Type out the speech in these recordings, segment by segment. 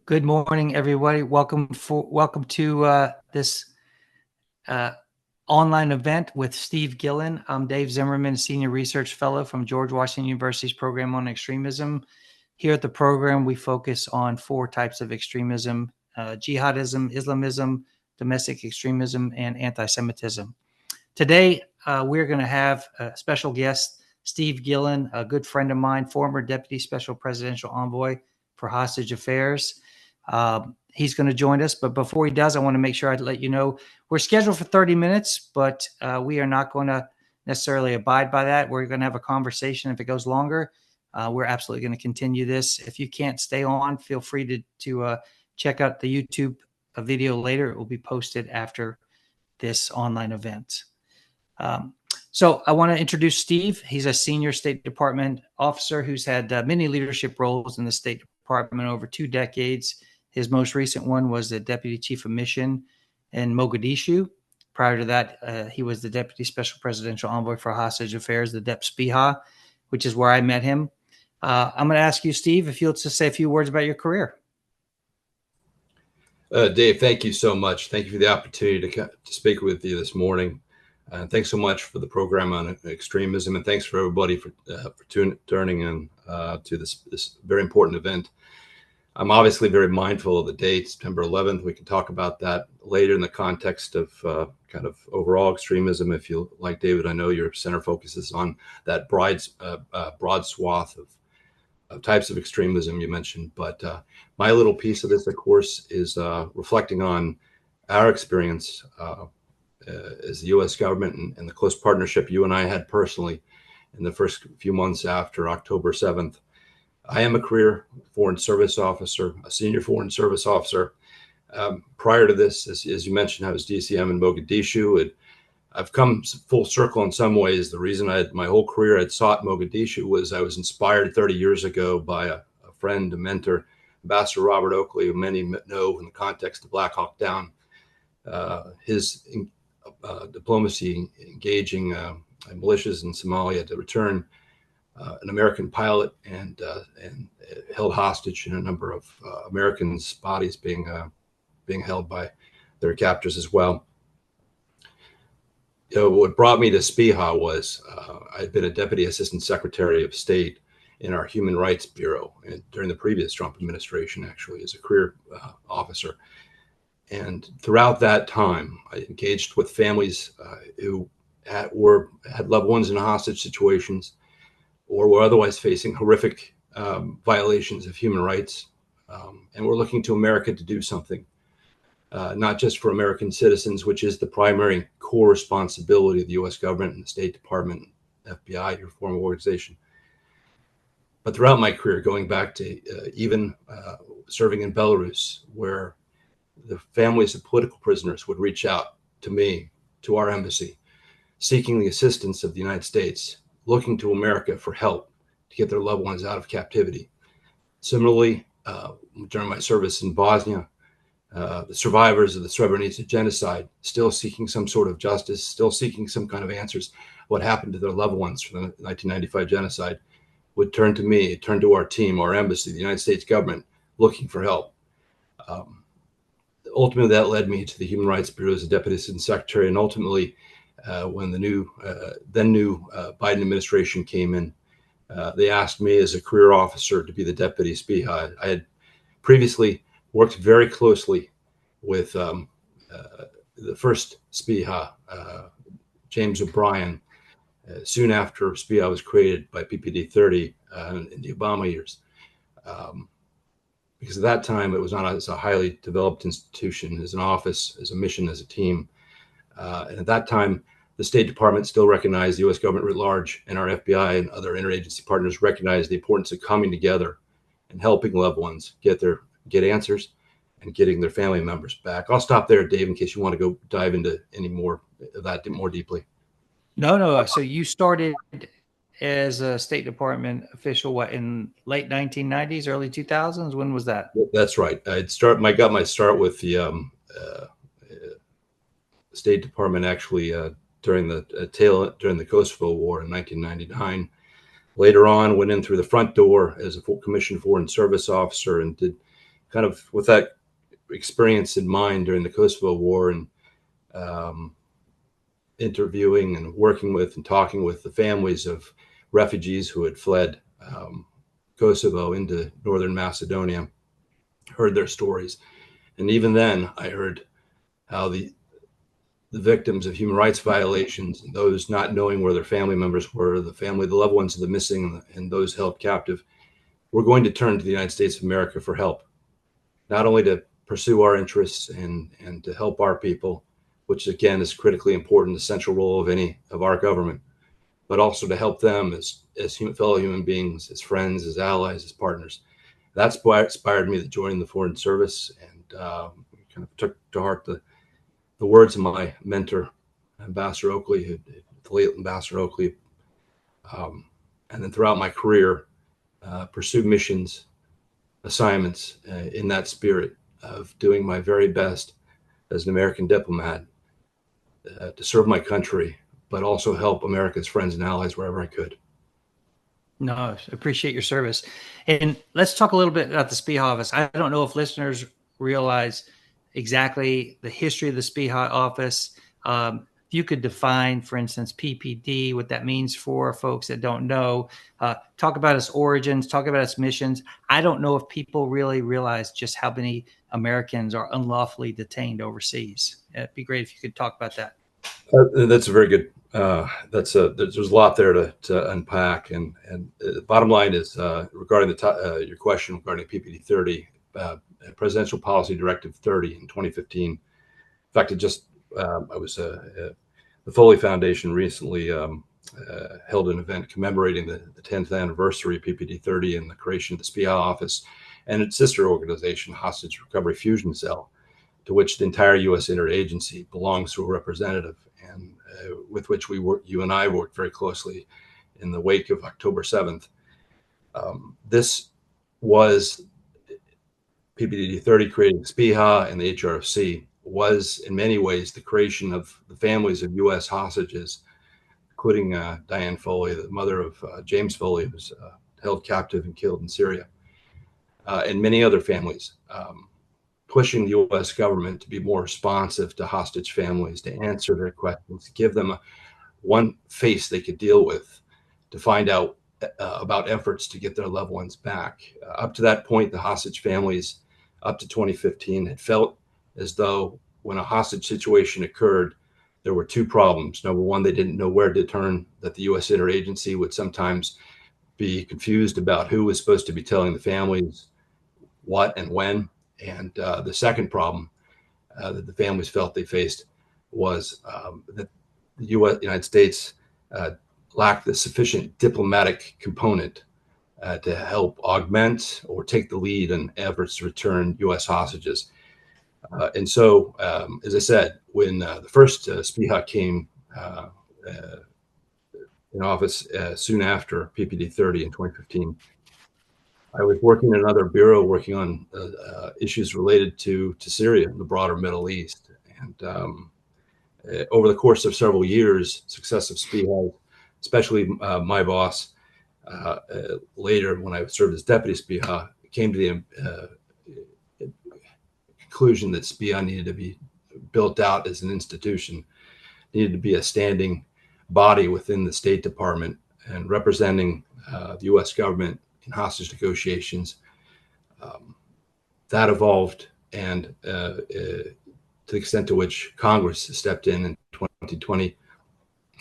Good morning, everybody. Welcome to this online event with Steve Gillen. I'm Dave Zimmerman, Senior Research Fellow from George Washington University's program on extremism. Here at the program, we focus on four types of extremism: jihadism, Islamism, domestic extremism, and anti-Semitism. Today, we're going to have a special guest, Steve Gillen, a good friend of mine, former Deputy Special Presidential Envoy for Hostage Affairs. He's going to join us, but before he does, I want to make sure I let you know we're scheduled for 30 minutes, but we are not going to necessarily abide by that. We're going to have a conversation. If it goes longer, we're absolutely going to continue this. If you can't stay on, feel free to check out the YouTube video later. It will be posted after this online event. So I want to introduce Steve. He's a senior State Department officer who's had many leadership roles in the State Department over 2 decades. His most recent one was the Deputy Chief of Mission in Mogadishu. Prior to that, he was the Deputy Special Presidential Envoy for Hostage Affairs, the Dep SPIHA, which is where I met him. I'm going to ask you, Steve, if you'll just say a few words about your career. Dave, thank you so much. Thank you for the opportunity to speak with you this morning. Thanks so much for the program on extremism, and thanks for everybody for tuning in to this very important event. I'm obviously very mindful of the date, September 11th. We can talk about that later in the context of kind of overall extremism. If you like, David, I know your center focuses on that broad swath of types of extremism you mentioned. But my little piece of this, of course, is reflecting on our experience as the U.S. government and the close partnership you and I had personally in the first few months after October 7th. I am a career Foreign Service officer, a senior Foreign Service officer. Prior to this, as you mentioned, I was DCM in Mogadishu. I've come full circle in some ways. The reason my whole career had sought Mogadishu was I was inspired 30 years ago by a friend, a mentor, Ambassador Robert Oakley, who many know in the context of Black Hawk Down. His diplomacy engaging militias in Somalia to return an American pilot and held hostage, and a number of Americans' bodies being held by their captors as well. What brought me to SPIHA was I'd been a Deputy Assistant Secretary of State in our Human Rights Bureau during the previous Trump administration, actually, as a career officer. And throughout that time, I engaged with families who had loved ones in hostage situations or were otherwise facing horrific violations of human rights. And we're looking to America to do something, not just for American citizens, which is the primary core responsibility of the U.S. government and the State Department, FBI, your former organization. But throughout my career, going back to even serving in Belarus, where the families of political prisoners would reach out to me, to our embassy, seeking the assistance of the United States, looking to America for help to get their loved ones out of captivity. Similarly, during my service in Bosnia, the survivors of the Srebrenica genocide, still seeking some sort of justice, still seeking some kind of answers, what happened to their loved ones from the 1995 genocide, would turn to me, turn to our team, our embassy, the United States government, looking for help. Ultimately, that led me to the Human Rights Bureau as a Deputy Assistant Secretary, and ultimately, when the then new Biden administration came in, they asked me as a career officer to be the Deputy SPIHA. I had previously worked very closely with the first SPIHA, James O'Brien, soon after SPIHA was created by PPD 30 in the Obama years. Because at that time, it was not as a highly developed institution, as an office, as a mission, as a team. And at that time, the State Department still recognized, the U.S. government writ large, and our FBI and other interagency partners recognized the importance of coming together and helping loved ones get answers and getting their family members back. I'll stop there, Dave, in case you want to go dive into any more of that more deeply. No. So you started as a State Department official, in late 1990s, early 2000s? When was that? That's right. I got my start with the State Department actually during the Kosovo War in 1999. Later on, went in through the front door as a commissioned Foreign Service officer and did kind of with that experience in mind during the Kosovo War, and interviewing and working with and talking with the families of refugees who had fled Kosovo into northern Macedonia, heard their stories. And even then, I heard how the victims of human rights violations, and those not knowing where their family members were, the loved ones of the missing, and those held captive, were going to turn to the United States of America for help, not only to pursue our interests and to help our people, which again is critically important, the central role of any of our government, but also to help them as fellow human beings, as friends, as allies, as partners. That's what inspired me to join the Foreign Service, and kind of took to heart the words of my mentor, Ambassador Oakley, the late Ambassador Oakley, and then throughout my career, pursued missions, assignments in that spirit of doing my very best as an American diplomat to serve my country, but also help America's friends and allies wherever I could. No, I appreciate your service. And let's talk a little bit about the SPIA office. I don't know if listeners realize exactly the history of the SPIA office. If you could define, for instance, PPD, what that means for folks that don't know, talk about its origins, talk about its missions. I don't know if people really realize just how many Americans are unlawfully detained overseas. It'd be great if you could talk about that. That's a very good. There's a lot there to unpack, and the bottom line is regarding your question regarding PPD 30, Presidential Policy Directive 30 in 2015. In fact, I was the Foley Foundation recently held an event commemorating the 10th anniversary of PPD 30 and the creation of the SPIA office and its sister organization, Hostage Recovery Fusion Cell, to which the entire U.S. interagency belongs to a representative, and with which you and I worked very closely in the wake of October 7th. This was PPD 30 creating SPIA, and the HRFC was in many ways the creation of the families of U.S. hostages, including Diane Foley, the mother of James Foley, who was held captive and killed in Syria, and many other families. Pushing the U.S. government to be more responsive to hostage families, to answer their questions, to give them one face they could deal with, to find out about efforts to get their loved ones back. Up to that point, the hostage families, up to 2015, had felt as though when a hostage situation occurred, there were two problems. Number one, they didn't know where to turn, that the U.S. interagency would sometimes be confused about who was supposed to be telling the families what and when. And the second problem that the families felt they faced was that the United States lacked the sufficient diplomatic component to help augment or take the lead in efforts to return U.S. hostages. And so, as I said, when the first SPIA came in office soon after PPD 30 in 2015, I was working in another bureau working on issues related to Syria and the broader Middle East. And over the course of several years, successive SPIA, especially my boss, later when I served as deputy SPIA, came to the conclusion that SPIA needed to be built out as an institution, needed to be a standing body within the State Department and representing the U.S. government in hostage negotiations. That evolved, and to the extent to which Congress stepped in 2020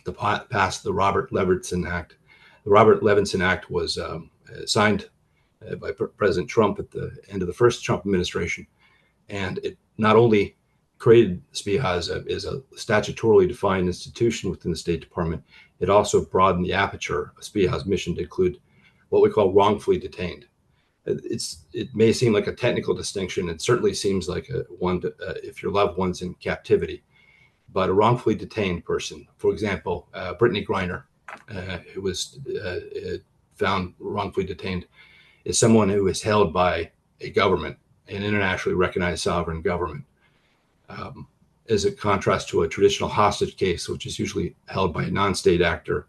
to pass the Robert Levinson Act. The Robert Levinson Act was signed by President Trump at the end of the first Trump administration, and it not only created SPIA as a statutorily defined institution within the State Department, it also broadened the aperture of SPIA's mission to include what we call wrongfully detained. It may seem like a technical distinction. It certainly seems like one if your loved one's in captivity. But a wrongfully detained person, for example, Brittany Griner, who was found wrongfully detained, is someone who is held by a government, an internationally recognized sovereign government, as a contrast to a traditional hostage case, which is usually held by a non-state actor,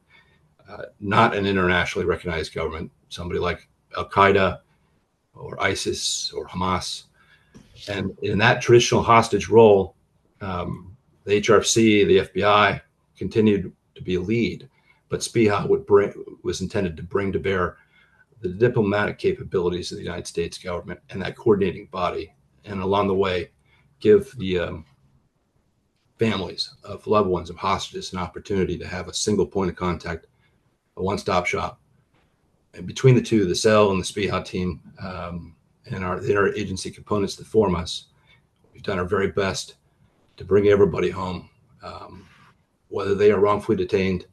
not an internationally recognized government, somebody like Al-Qaeda or ISIS or Hamas, And in that traditional hostage role, the HRFC, the FBI continued to be a lead, but SPIHA was intended to bring to bear the diplomatic capabilities of the United States government and that coordinating body, and along the way, give the families of loved ones of hostages an opportunity to have a single point of contact, a one-stop shop. And between the two, the cell and the SPIHA team, and the interagency components that form us, we've done our very best to bring everybody home, whether they are wrongfully detained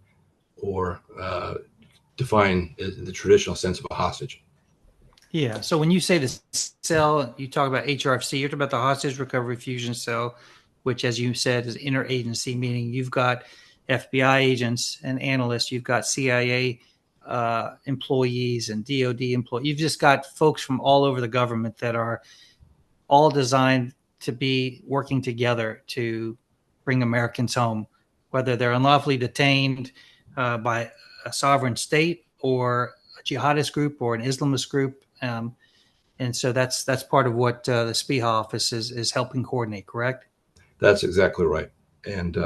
or defined in the traditional sense of a hostage. Yeah. So when you say the cell, you talk about HRFC, you're talking about the Hostage Recovery Fusion Cell, which, as you said, is interagency, meaning you've got FBI agents and analysts, you've got CIA employees and DOD employees. You've just got folks from all over the government that are all designed to be working together to bring Americans home, whether they're unlawfully detained by a sovereign state or a jihadist group or an Islamist group. And so that's part of what the SPIHA office is helping coordinate, correct? That's exactly right. And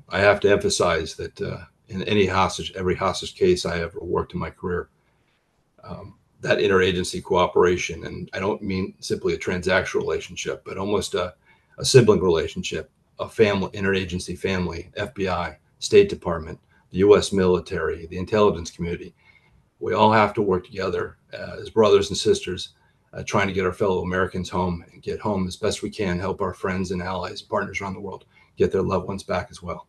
I have to emphasize that in every hostage case I ever worked in my career, that interagency cooperation, and I don't mean simply a transactional relationship, but almost a sibling relationship, a family, interagency family, FBI, State Department, the U.S. military, the intelligence community. We all have to work together as brothers and sisters, trying to get our fellow Americans home and get home as best we can, help our friends and allies, partners around the world get their loved ones back as well.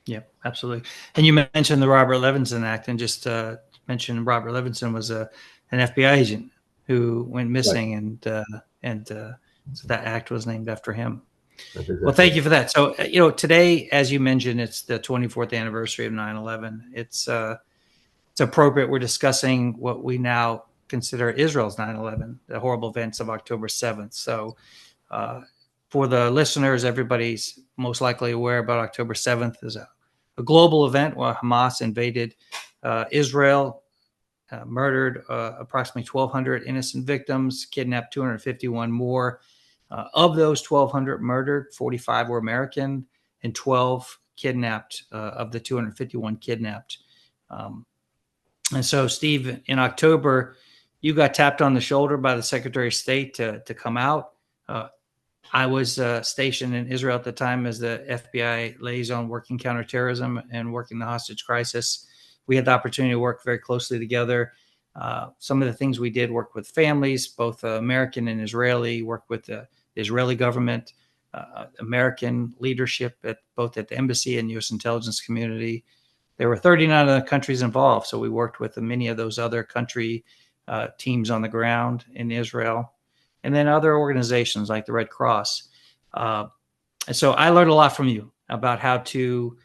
Yeah, absolutely. And you mentioned the Robert Levinson Act, and just mentioned Robert Levinson was an FBI agent who went missing, right. And so that act was named after him. Exactly. Well, thank you for that. So, today, as you mentioned, it's the 24th anniversary of 9/11. It's appropriate we're discussing what we now consider Israel's 9/11, the horrible events of October 7th. So for the listeners, everybody's most likely aware about October 7th is a global event where Hamas invaded Israel, murdered approximately 1,200 innocent victims, kidnapped 251 more. Of those 1,200 murdered, 45 were American and 12 kidnapped of the 251 kidnapped. And so, Steve, in October, you got tapped on the shoulder by the Secretary of State to come out. I was stationed in Israel at the time as the FBI liaison working counterterrorism and working the hostage crisis. We had the opportunity to work very closely together. Some of the things we did: work with families, both American and Israeli, work with the Israeli government, American leadership both at the embassy and U.S. intelligence community. There were 39 other countries involved, so we worked with many of those other country teams on the ground in Israel, and then other organizations like the Red Cross. And so I learned a lot from you about how to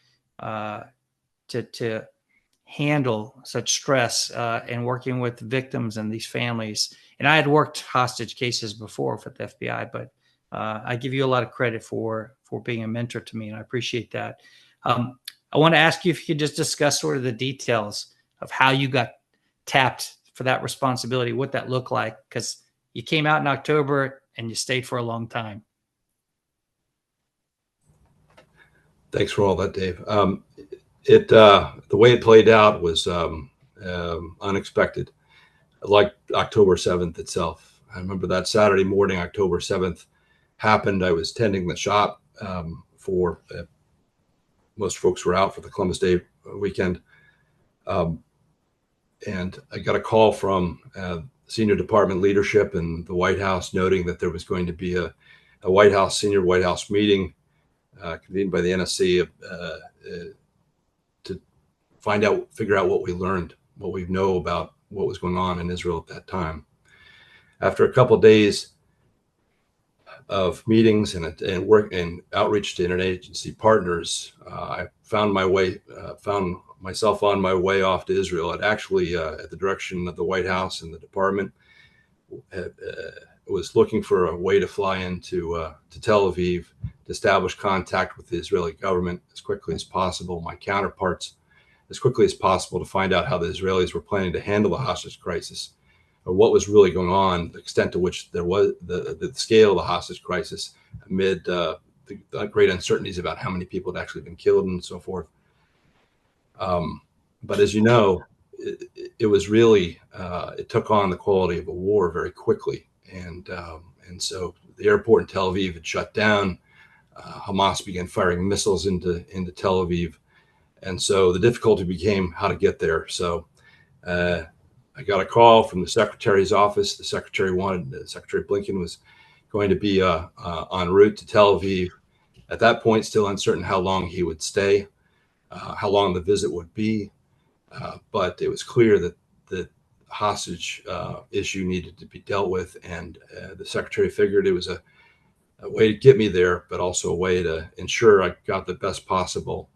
handle such stress and working with victims and these families. And I had worked hostage cases before with the FBI, but I give you a lot of credit for being a mentor to me, and I appreciate that. I want to ask you if you could just discuss sort of the details of how you got tapped for that responsibility, what that looked like, because you came out in October and you stayed for a long time. Thanks for all that, Dave. The way it played out was unexpected, like October 7th itself. I remember that Saturday morning, October 7th happened. I was tending the shop for most folks were out for the Columbus Day weekend. And I got a call from senior department leadership in the White House noting that there was going to be a senior White House meeting convened by the NSC to figure out what we learned, what we know about what was going on in Israel at that time. After a couple of days of meetings and work and outreach to interagency partners, I found myself on my way off to Israel. It actually, at the direction of the White House and the department, was looking for a way to fly into to Tel Aviv to establish contact with the Israeli government as quickly as possible, my counterparts as quickly as possible, to find out how the Israelis were planning to handle the hostage crisis, or what was really going on, the extent to which there was the scale of the hostage crisis amid the great uncertainties about how many people had actually been killed and so forth. But as you know, it was really, it took on the quality of a war very quickly. And so the airport in Tel Aviv had shut down. Hamas began firing missiles into Tel Aviv. And so the difficulty became how to get there. So I got a call from the secretary's office. The secretary Secretary Blinken was going to be en route to Tel Aviv. At that point, still uncertain how long he would stay, how long the visit would be. But it was clear that the hostage issue needed to be dealt with. And the secretary figured it was a way to get me there, but also a way to ensure I got the best possible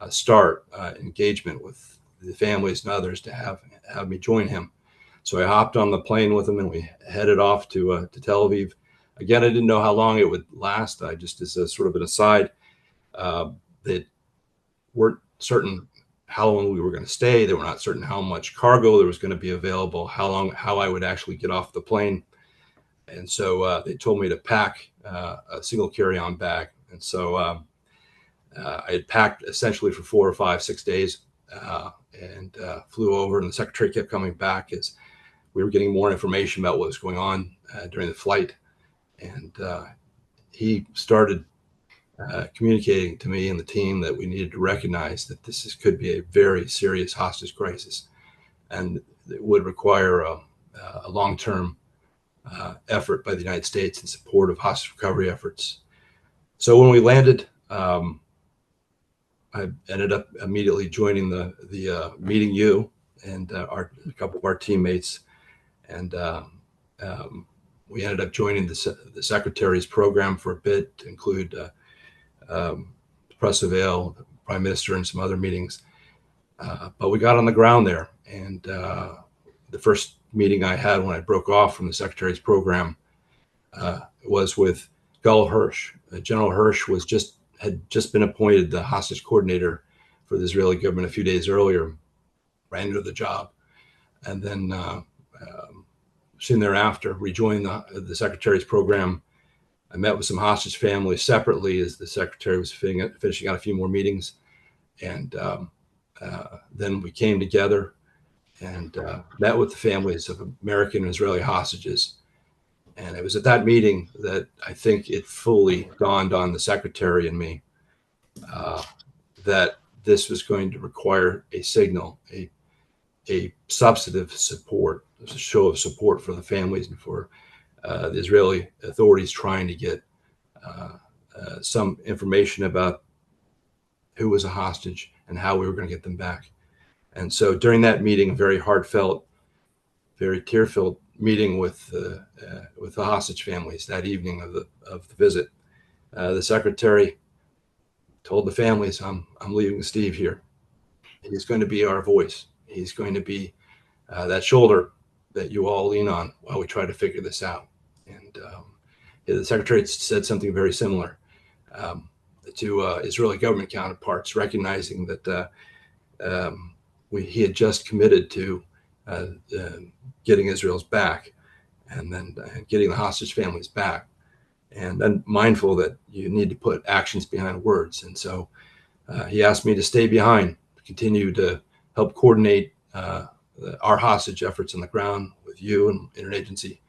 start engagement with the families and others to have me join him. So I hopped on the plane with him and we headed off to Tel Aviv. Again, I didn't know how long it would last. I just, as a sort of an aside, that weren't certain how long we were going to stay. They were not certain how much cargo there was going to be available, how I would actually get off the plane. And so they told me to pack a single carry-on bag. And so I had packed essentially for 4 or 5, 6 days and flew over. And the secretary kept coming back as we were getting more information about what was going on during the flight. And he started communicating to me and the team that we needed to recognize that could be a very serious hostage crisis, and it would require a long-term effort by the United States in support of hostage recovery efforts. So when we landed, I ended up immediately joining the meeting you and a couple of our teammates, and we ended up joining the secretary's program for a bit, to include press avail, prime minister, and some other meetings. But we got on the ground there, and the first meeting I had when I broke off from the secretary's program was with Gul Hirsch. General Hirsch had just been appointed the hostage coordinator for the Israeli government a few days earlier, ran into the job, and then soon thereafter rejoined the secretary's program. I met with some hostage families separately as the secretary was finishing out a few more meetings. And then we came together and met with the families of American and Israeli hostages. And it was at that meeting that I think it fully dawned on the secretary and me that this was going to require a signal, a substantive support, a show of support for the families and for the Israeli authorities trying to get some information about who was a hostage and how we were going to get them back. And so during that meeting, a very heartfelt, very tear-filled meeting with the hostage families that evening of the visit, the secretary told the families, "I'm leaving Steve here. He's going to be our voice. He's going to be that shoulder that you all lean on while we try to figure this out." And the secretary said something very similar to Israeli government counterparts, recognizing that he had just committed to getting Israel's back, and then getting the hostage families back, and then mindful that you need to put actions behind words. And so he asked me to stay behind, to continue to help coordinate our hostage efforts on the ground with you and interagency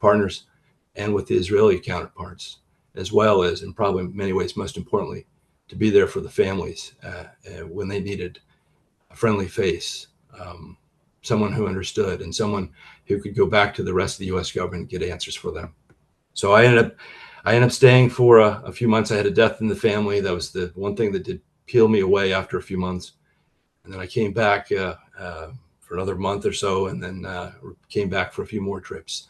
partners, and with the Israeli counterparts, as well as, and probably in many ways most importantly, to be there for the families when they needed a friendly face, someone who understood, and someone who could go back to the rest of the U.S. government and get answers for them. So I ended up staying for a few months. I had a death in the family. That was the one thing that did peel me away after a few months. And then I came back for another month or so, and then came back for a few more trips.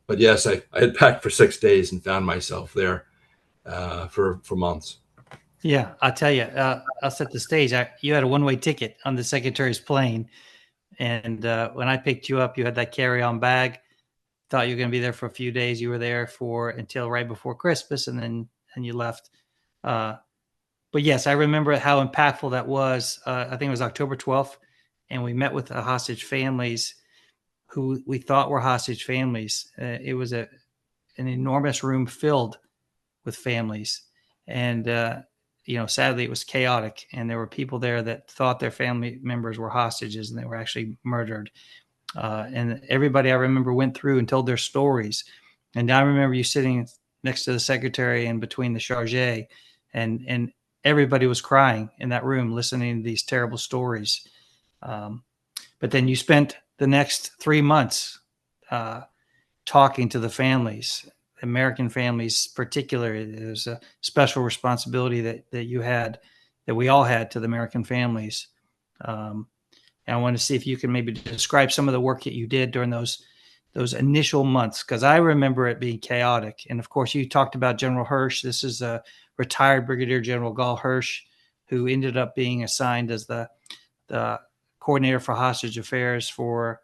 But yes, I had packed for 6 days and found myself there for months. Yeah, I'll tell you, I'll set the stage. You had a one-way ticket on the secretary's plane. And when I picked you up, you had that carry-on bag. Thought you were going to be there for a few days. You were there until right before Christmas, and you left. But yes, I remember how impactful that was. I think it was October 12th, and we met with the hostage families. who we thought were hostage families. It was an enormous room filled with families. And, sadly, it was chaotic. And there were people there that thought their family members were hostages, and they were actually murdered. And everybody I remember went through and told their stories. And I remember you sitting next to the secretary and between the chargé, and everybody was crying in that room listening to these terrible stories. But then you spent the next 3 months talking to the families, American families particularly. There's a special responsibility that you had, that we all had, to the American families. And I want to see if you can maybe describe some of the work that you did during those initial months, because I remember it being chaotic. And of course, you talked about General Hirsch. This is a retired Brigadier General Gal Hirsch, who ended up being assigned as the coordinator for hostage affairs for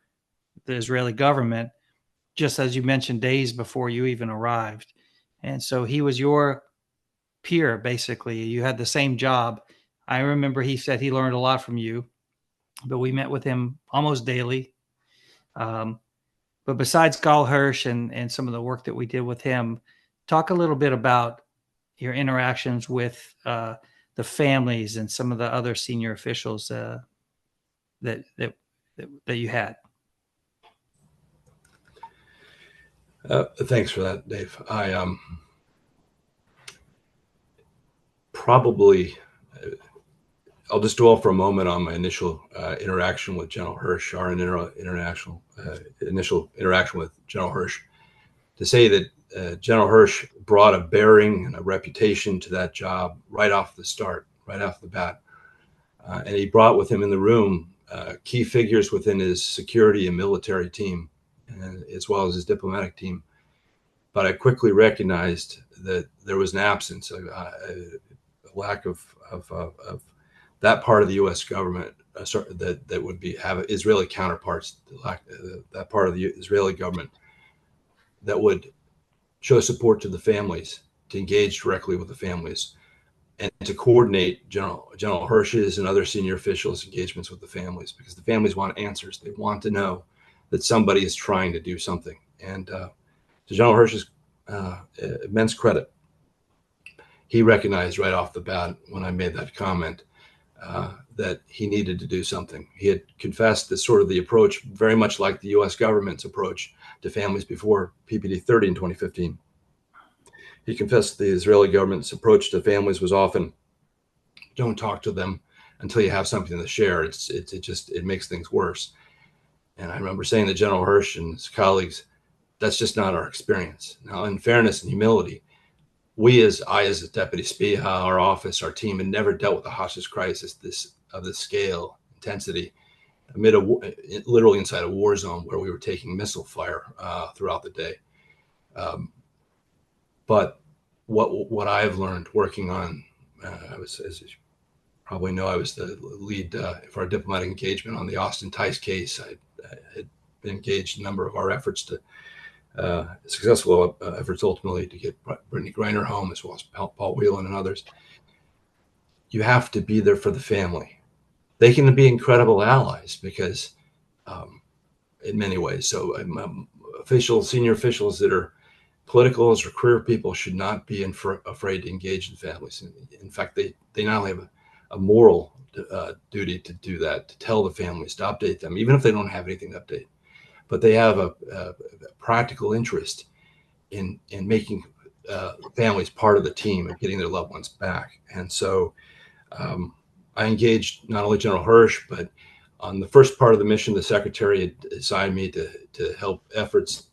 the Israeli government, just as you mentioned, days before you even arrived. And so he was your peer, basically. You had the same job. I remember he said he learned a lot from you, but we met with him almost daily. But besides Gal Hirsch and some of the work that we did with him, talk a little bit about your interactions with the families and some of the other senior officials that you had. Thanks for that, Dave. I probably, I'll just dwell for a moment on my initial interaction with General Hirsch, our initial interaction with General Hirsch, to say that General Hirsch brought a bearing and a reputation to that job right off the start, right off the bat. And he brought with him in the room key figures within his security and military team, as well as his diplomatic team. But I quickly recognized that there was an absence, a lack of that part of the U.S. government that would have Israeli counterparts, that part of the Israeli government that would show support to the families, to engage directly with the families, and to coordinate General Hirsch's and other senior officials' engagements with the families, because the families want answers. They want to know that somebody is trying to do something. And to General Hirsch's immense credit, he recognized right off the bat when I made that comment that he needed to do something. He had confessed that sort of the approach, very much like the U.S. government's approach to families before PPD 30 in 2015. He confessed the Israeli government's approach to families was often, don't talk to them until you have something to share. It makes things worse. And I remember saying to General Hirsch and his colleagues, that's just not our experience. Now, in fairness and humility, I as a deputy SPIHA, our office, our team, had never dealt with a hostage crisis of this scale, intensity, literally inside a war zone where we were taking missile fire throughout the day. But what I've learned working on, as you probably know, I was the lead for our diplomatic engagement on the Austin Tice case. I had been engaged in a number of our efforts successful efforts ultimately to get Brittany Griner home, as well as Paul Whelan and others. You have to be there for the family. They can be incredible allies because, in many ways, so senior officials that are politicals or career people should not be afraid to engage in families. In fact, they not only have a moral duty to do that, to tell the families, to update them, even if they don't have anything to update, but they have a practical interest in making families part of the team and getting their loved ones back. And so I engaged not only General Hirsch, but on the first part of the mission, the secretary had assigned me to help efforts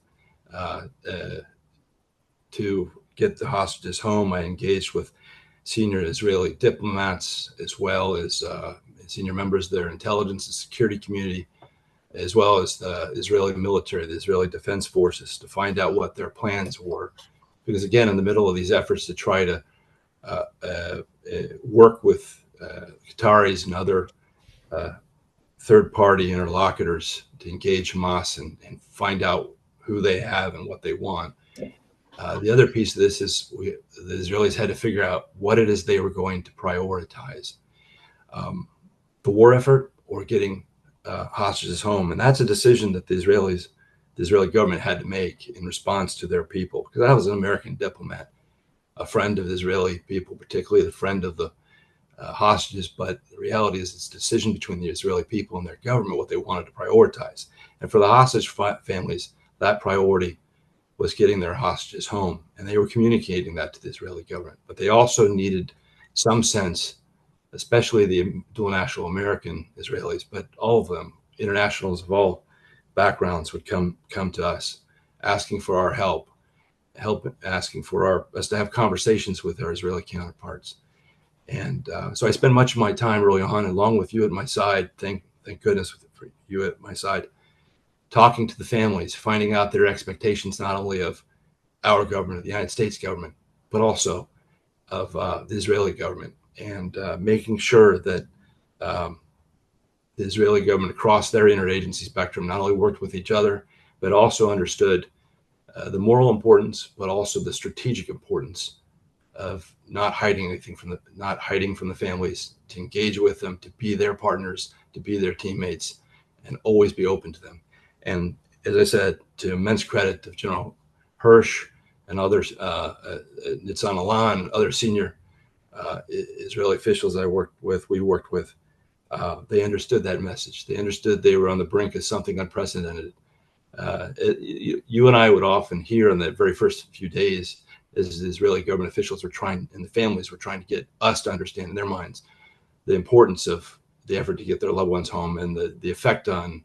to get the hostages home. I engaged with senior Israeli diplomats, as well as senior members of their intelligence and security community, as well as the Israeli military, the Israeli Defense Forces, to find out what their plans were. Because again, in the middle of these efforts to try to work with Qataris and other third-party interlocutors to engage Hamas and find out who they have and what they want. The other piece of this is the Israelis had to figure out what it is they were going to prioritize. The war effort or getting hostages home. And that's a decision that the Israeli government had to make in response to their people, because I was an American diplomat, a friend of the Israeli people, particularly the friend of the hostages. But the reality is it's a decision between the Israeli people and their government, what they wanted to prioritize. And for the hostage families, that priority was getting their hostages home. And they were communicating that to the Israeli government. But they also needed some sense, especially the dual national American Israelis, but all of them, internationals of all backgrounds, would come to us asking for our help, asking for us to have conversations with our Israeli counterparts. And so I spent much of my time early on, along with you at my side, thank goodness for you at my side, talking to the families, finding out their expectations, not only of our government, the United States government, but also of the Israeli government, and making sure that the Israeli government across their interagency spectrum not only worked with each other, but also understood the moral importance, but also the strategic importance of not hiding from the families, to engage with them, to be their partners, to be their teammates, and always be open to them. And as I said, to immense credit of General Hirsch and others, Nitzan Alan, other senior Israeli officials we worked with, they understood that message. They understood they were on the brink of something unprecedented. You and I would often hear in the very first few days, as the Israeli government officials and the families were trying to get us to understand in their minds the importance of the effort to get their loved ones home and the effect on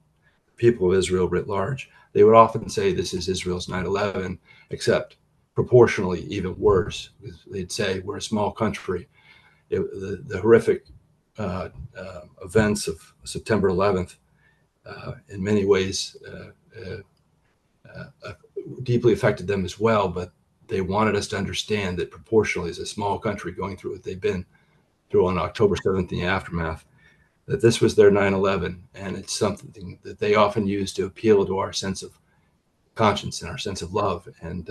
people of Israel writ large. They would often say this is Israel's 9/11, except proportionally even worse. They'd say we're a small country. The horrific events of September 11th, in many ways, deeply affected them as well. But they wanted us to understand that proportionally, as a small country going through what they've been through on October 7th in the aftermath, that this was their 9/11, and it's something that they often use to appeal to our sense of conscience and our sense of love, and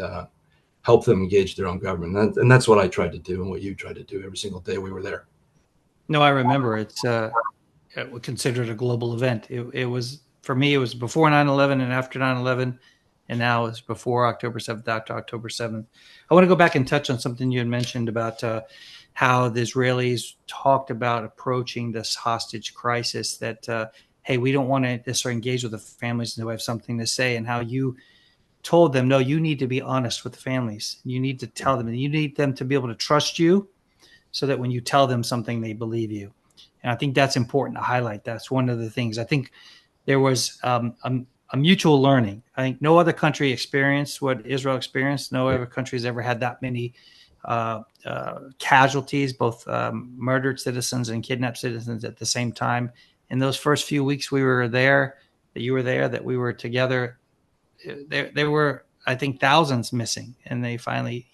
help them engage their own government. And that's what I tried to do, and what you tried to do every single day we were there. No, I remember it was considered a global event. It was, for me, it was before 9/11 and after 9/11, and now it's before October 7th, after October 7th. I want to go back and touch on something you had mentioned about how the Israelis talked about approaching this hostage crisis, that, hey, we don't want to necessarily engage with the families who have something to say, and how you told them, no, you need to be honest with the families. You need to tell them, and you need them to be able to trust you, so that when you tell them something, they believe you. And I think that's important to highlight. That's one of the things. I think there was a mutual learning. I think no other country experienced what Israel experienced. No other country has ever had that many casualties, both murdered citizens and kidnapped citizens at the same time. In those first few weeks we were there, that you were there, that we were together, there were, I think, thousands missing. And they finally,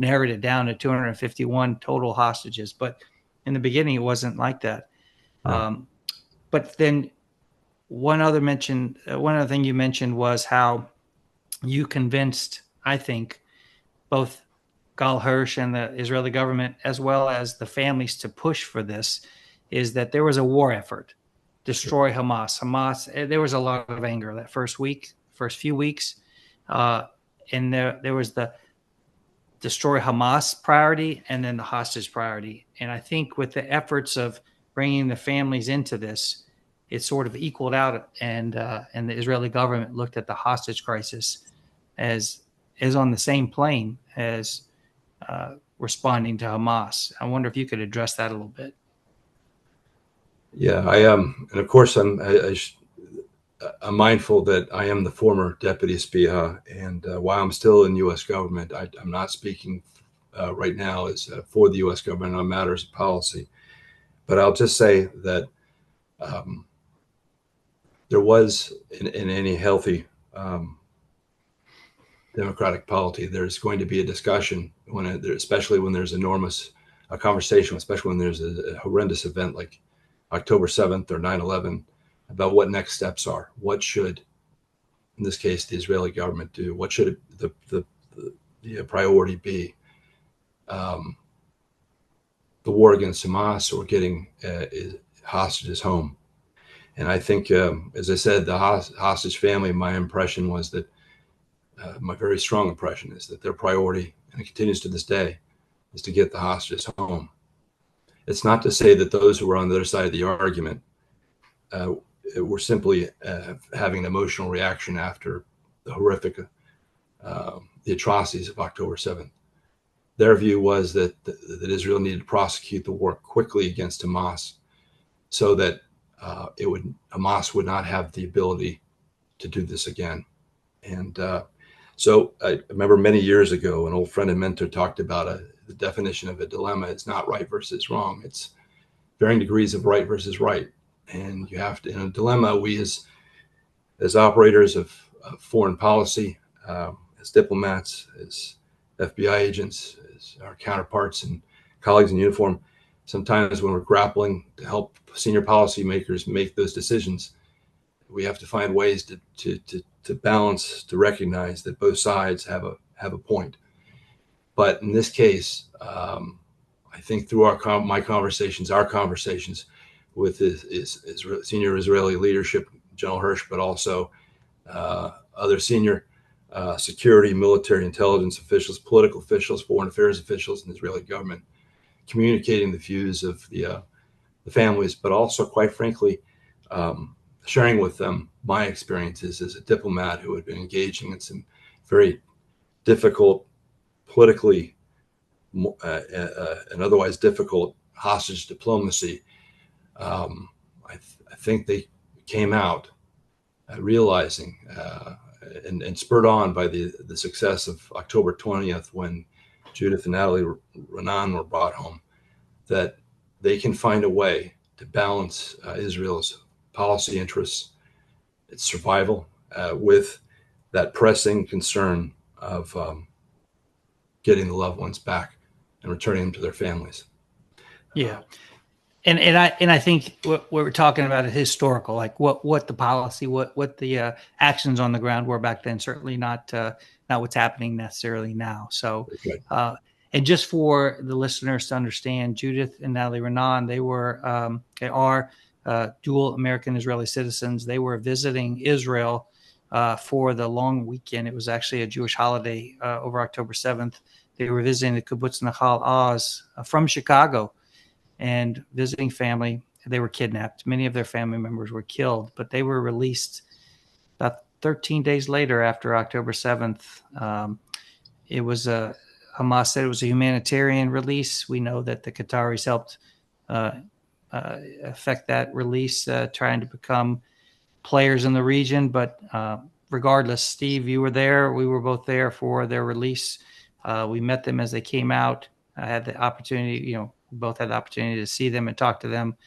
narrowed it down to 251 total hostages. But in the beginning, it wasn't like that. No. But then one other thing you mentioned was how you convinced, I think, both Gal Hirsch and the Israeli government, as well as the families, to push for this, is that there was a war effort, destroy Hamas. There was a lot of anger that first few weeks. And there was the destroy Hamas priority and then the hostage priority. And I think with the efforts of bringing the families into this, it sort of equaled out, and the Israeli government looked at the hostage crisis as on the same plane as responding to Hamas. I wonder if you could address that a little bit. Yeah, I am. And of course, I'm mindful that I am the former Deputy Spia, and while I'm still in U.S. government, I'm not speaking right now as for the U.S. government on matters of policy. But I'll just say that there was, in any healthy democratic polity, there's going to be a discussion, especially when there's a conversation, especially when there's a horrendous event like October 7th or 9/11, about what next steps are. What should, in this case, the Israeli government do? What should the priority be? The war against Hamas, or getting hostages home? And I think, as I said, the hostage family, my impression was that, my very strong impression is that their priority, and it continues to this day, is to get the hostages home. It's not to say that those who were on the other side of the argument were simply having an emotional reaction after the horrific, the atrocities of October 7th. Their view was that Israel needed to prosecute the war quickly against Hamas, so that Hamas would not have the ability to do this again. And so I remember many years ago, an old friend and mentor talked about the definition of a dilemma. It's not right versus wrong. It's varying degrees of right versus right. And you have to, in a dilemma, we as operators of foreign policy, as diplomats, as FBI agents, as our counterparts and colleagues in uniform, sometimes when we're grappling to help senior policymakers make those decisions, we have to find ways to balance, to recognize that both sides have a point. But in this case, I think through our conversations with his senior Israeli leadership, General Hirsch, but also other senior security, military, intelligence officials, political officials, foreign affairs officials in the Israeli government, communicating the views of the families, but also, quite frankly, sharing with them my experiences as a diplomat who had been engaging in some very difficult, politically and otherwise difficult hostage diplomacy. I think they came out realizing, and spurred on by the success of October 20th, when Judith and Natalie Renan were brought home, that they can find a way to balance Israel's policy interests, its survival, with that pressing concern of getting the loved ones back and returning them to their families. Yeah. And I think what we're talking about is historical, like what the policy, what the actions on the ground were back then. Certainly not what's happening necessarily now. So, Okay. And just for the listeners to understand, Judith and Natalie Renan, they are dual American Israeli citizens. They were visiting Israel for the long weekend. It was actually a Jewish holiday over October 7th. They were visiting the kibbutz Nahal Oz from Chicago and visiting family. They were kidnapped. Many of their family members were killed, but they were released about 13 days later after October 7th. It was Hamas said it was a humanitarian release. We know that the Qataris helped affect that release, trying to become players in the region. But regardless, Steve, you were there. We were both there for their release. We met them as they came out. I had the opportunity, both had the opportunity to see them and talk to them.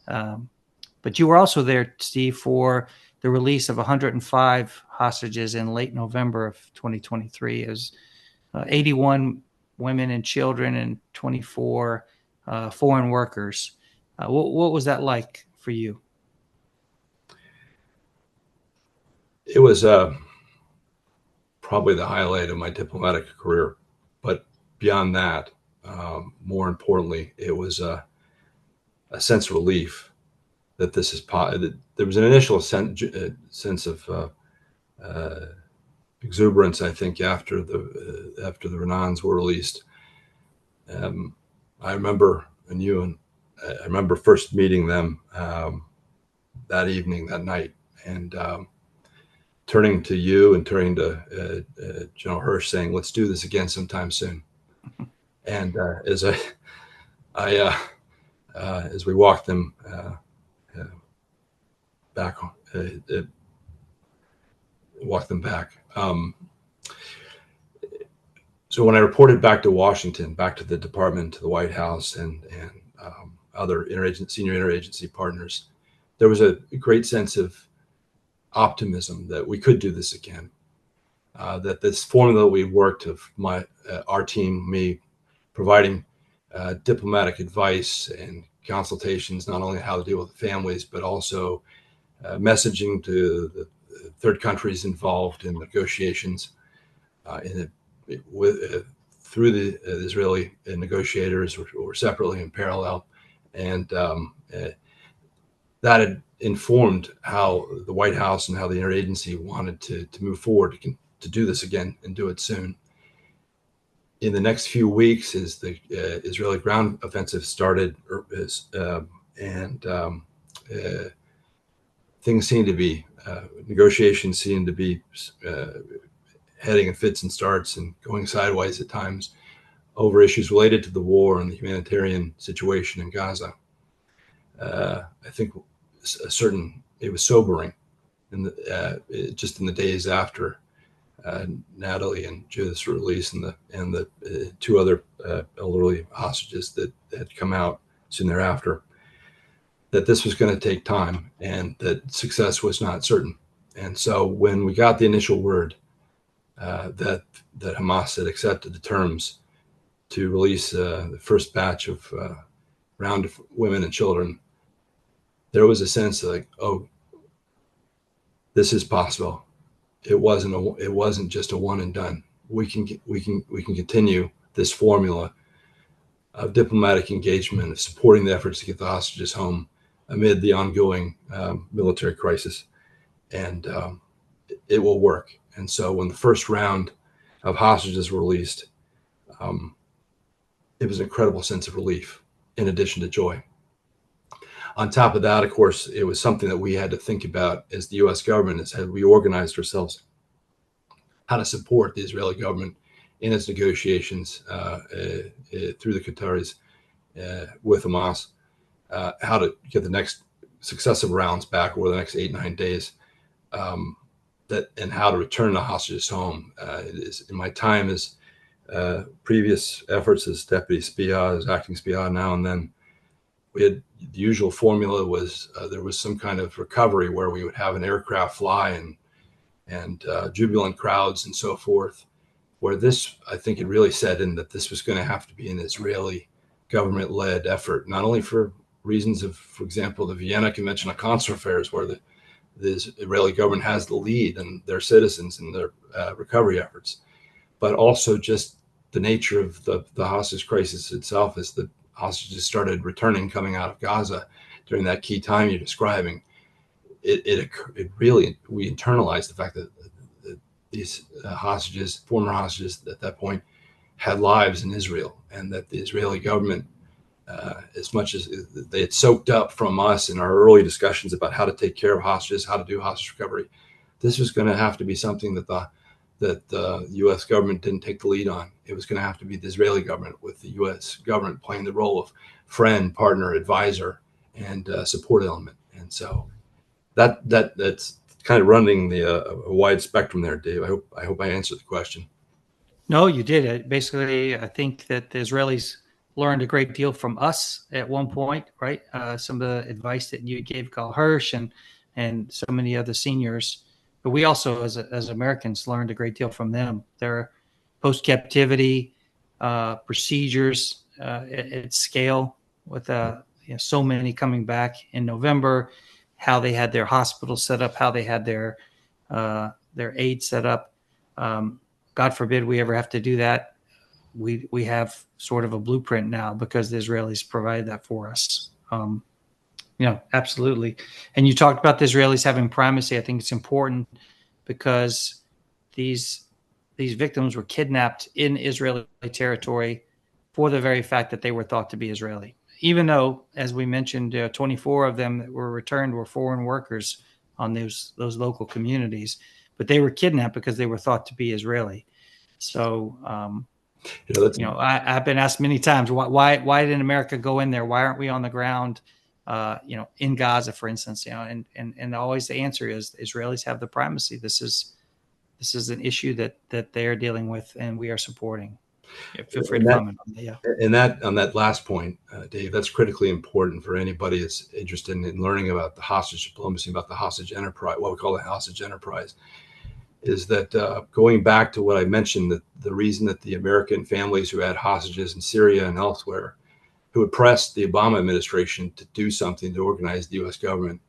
But you were also there, Steve, for the release of 105 hostages in late November of 2023. It was 81 women and children and 24 foreign workers. What was that like for you? It was probably the highlight of my diplomatic career. But beyond that, more importantly, it was a sense of relief that this is that there was an initial sense of exuberance, I think, after the Renans were released. I remember, I remember first meeting them that evening, that night, and turning to you and turning to General Hirsch, saying, "Let's do this again sometime soon." And as we walked them back, so when I reported back to Washington, back to the department, to the White House, and other senior interagency partners, there was a great sense of optimism that we could do this again. That this formula we worked of our team, me, providing diplomatic advice and consultations, not only how to deal with the families, but also messaging to the third countries involved in negotiations, through the Israeli negotiators or separately in parallel. And that had informed how the White House and how the interagency wanted to move forward to do this again and do it soon. In the next few weeks, as the Israeli ground offensive started, things seemed to be, negotiations seemed to be heading in fits and starts and going sideways at times over issues related to the war and the humanitarian situation in Gaza. I think it was sobering just in the days after Natalie and Judith's release and the two other elderly hostages that had come out soon thereafter, that this was going to take time and that success was not certain. And so when we got the initial word that Hamas had accepted the terms to release the first batch of round of women and children, there was a sense of like, oh, this is possible. It wasn't just a one and done. We can continue this formula of diplomatic engagement, of supporting the efforts to get the hostages home amid the ongoing military crisis, and it will work. And so when the first round of hostages were released, it was an incredible sense of relief in addition to joy. On top of that, of course, it was something that we had to think about as the U.S. government, as we organized ourselves, how to support the Israeli government in its negotiations through the Qataris with Hamas, how to get the next successive rounds back over the next 8-9 days, and how to return the hostages home. In my time as previous efforts as deputy SPIA, as acting SPIA now and then, we had the usual formula was there was some kind of recovery where we would have an aircraft fly and jubilant crowds and so forth, where this, I think it really set in that this was going to have to be an Israeli government-led effort, not only for reasons of, for example, the Vienna Convention on Consular Affairs, where the Israeli government has the lead and their citizens and their recovery efforts, but also just the nature of the hostage crisis itself, as the hostages started returning, coming out of Gaza during that key time you're describing. It really, we internalized the fact that these hostages, former hostages at that point, had lives in Israel, and that the Israeli government, as much as they had soaked up from us in our early discussions about how to take care of hostages, how to do hostage recovery, this was going to have to be something that the U.S. government didn't take the lead on. It was going to have to be the Israeli government, with the U.S. government playing the role of friend, partner, advisor, and support element. And so that's kind of running a wide spectrum there, Dave. I hope I answered the question. No, you did. Basically, I think that the Israelis learned a great deal from us at one point, right? Some of the advice that you gave Carl Hirsch and so many other seniors. But we also, as Americans, learned a great deal from them. Their post-captivity procedures at scale, with so many coming back in November, how they had their hospital set up, how they had their aid set up. God forbid we ever have to do that. We have sort of a blueprint now because the Israelis provide that for us. Absolutely. And you talked about the Israelis having primacy. I think it's important because these victims were kidnapped in Israeli territory for the very fact that they were thought to be Israeli. Even though, as we mentioned, 24 of them that were returned were foreign workers on those local communities, but they were kidnapped because they were thought to be Israeli. So, I've been asked many times, why didn't America go in there? Why aren't we on the ground, in Gaza, for instance? And always the answer is the Israelis have the primacy. This is an issue that they are dealing with, and we are supporting. Yeah, feel free to comment on that. Yeah. And on that last point, Dave, that's critically important for anybody that's interested in learning about the hostage diplomacy, about the hostage enterprise, what we call the hostage enterprise, is that going back to what I mentioned, that the reason that the American families who had hostages in Syria and elsewhere, who had pressed the Obama administration to do something to organize the U.S. government